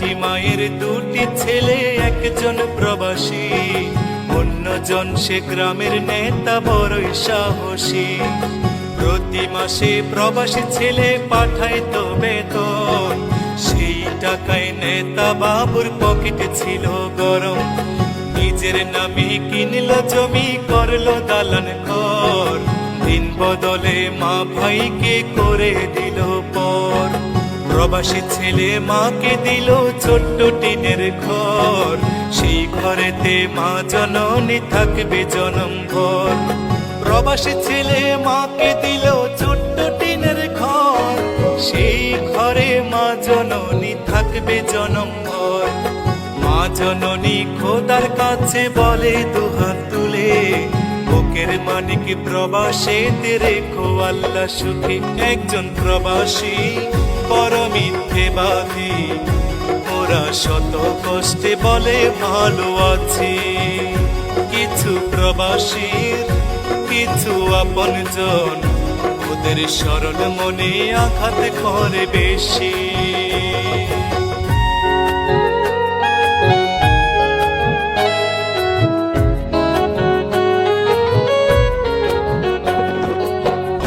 একটি মায়ের দুটি ছেলে, একজন প্রবাসী, অন্যজন সে গ্রামের নেতা বড়ই সাহসী। প্রতি মাসে প্রবাসী ছেলে পাঠায় তো বেতন, সেই টাকায় নেতা বাবুর পকেটে ছিল গরম। নিজের নামে কিনলো জমি, করলো দালান ঘর, দিন বদলে মা ভাইকে করে দিল পর। প্রবাসী ছেলে মাকে দিল ছোট্ট টিনের ঘর, সেই ঘরেতে মা জননী থাকবে জনম ভর। প্রবাসী ছেলে মাকে দিল ছোট্ট টিনের ঘর, সেই ঘরে মা জননী থাকবে জনম ভর। মা জননী খোদার কাছে বলে দুহাত তুলে, বুকের মানিক প্রবাসীতে রেখো আল্লাহ সুখে। একজন প্রবাসী বড় মিথ্যেবাদী, ওরা শত কষ্টে বলে ভালো আছি। কিছু প্রবাসীর কিছু আপনজন, ওদের সরল মনে আঘাত করে বেশি।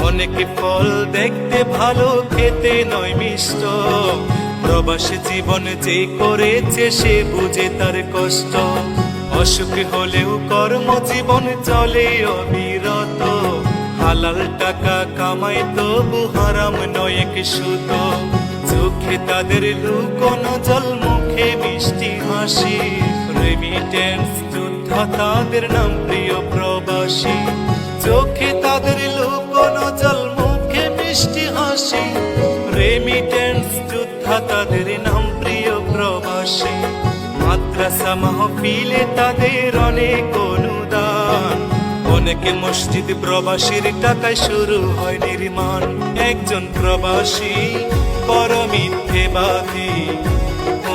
অনেক ফল দেখতে ভালো, খেতে নয় মিষ্ট, প্রবাসী জীবন যে করেছে সে বুঝে তার কষ্ট। অসুখ হলেও কর্মজীবন চলে অবিরত, হালাল টাকা কামাই তবু হারাম নয় এক সুত। চোখে তাদের লুকোনো জল, মুখে মিষ্টি হাসি, রেমিটেন্স যোদ্ধা তাদের নাম প্রিয় প্রবাসী। চোখে তাদের লুকোনো জল, মুখে মিষ্টি হাসি, রেমিটেন্স যোদ্ধা তাদের নাম প্রিয় প্রবাসী। মাদ্রাসা মাহফিলে তাদের অনেক অনুদান, অনেকে মসজিদ প্রবাসীর টাকায় শুরু হয় নির্মাণ। একজন প্রবাসী বড় মিথ্যেবাদী,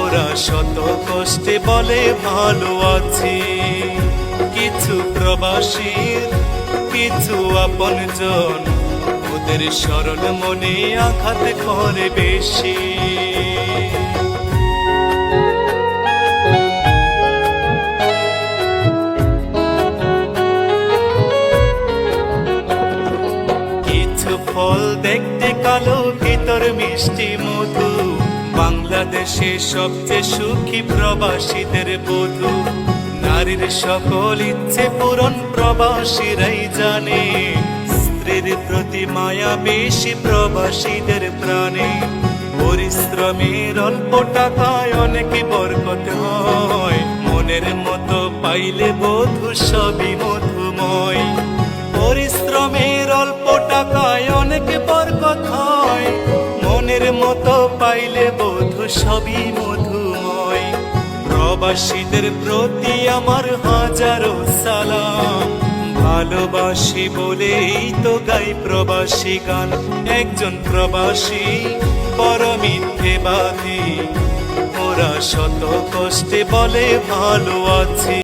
ওরা শত কষ্টে বলে ভালো আছি। কিছু প্রবাসীর কিছু আপনজন, ওদের সরল মনে আঘাত করে বেশি। কিছু ফল দেখতে কালো, ভিতর মিষ্টি মধু, বাংলাদেশে সবচেয়ে সুখী প্রবাসীদের বধূ। নারীর সকল ইচ্ছে পূরণ প্রবাসীরাই জানে, স্ত্রীর প্রতি মায়া বেশি প্রবাসীদের প্রাণে। পরিশ্রমের অল্প টাকায় অনেক বরকত হয়, মনের মতো পাইলে বধূ সবই মধুময়। পরিশ্রমের অল্প টাকায় অনেক বরকত হয়, মনের মতো পাইলে বধূ সবই মধুময়। প্রবাসীদের প্রতি আমার হাজারো সালাম, ভালোবাসি বলেই তো গাই প্রবাসী গান। একজন প্রবাসী বড় মিথ্যেবাদী, ওরা শত কষ্টে বলে ভালো আছি।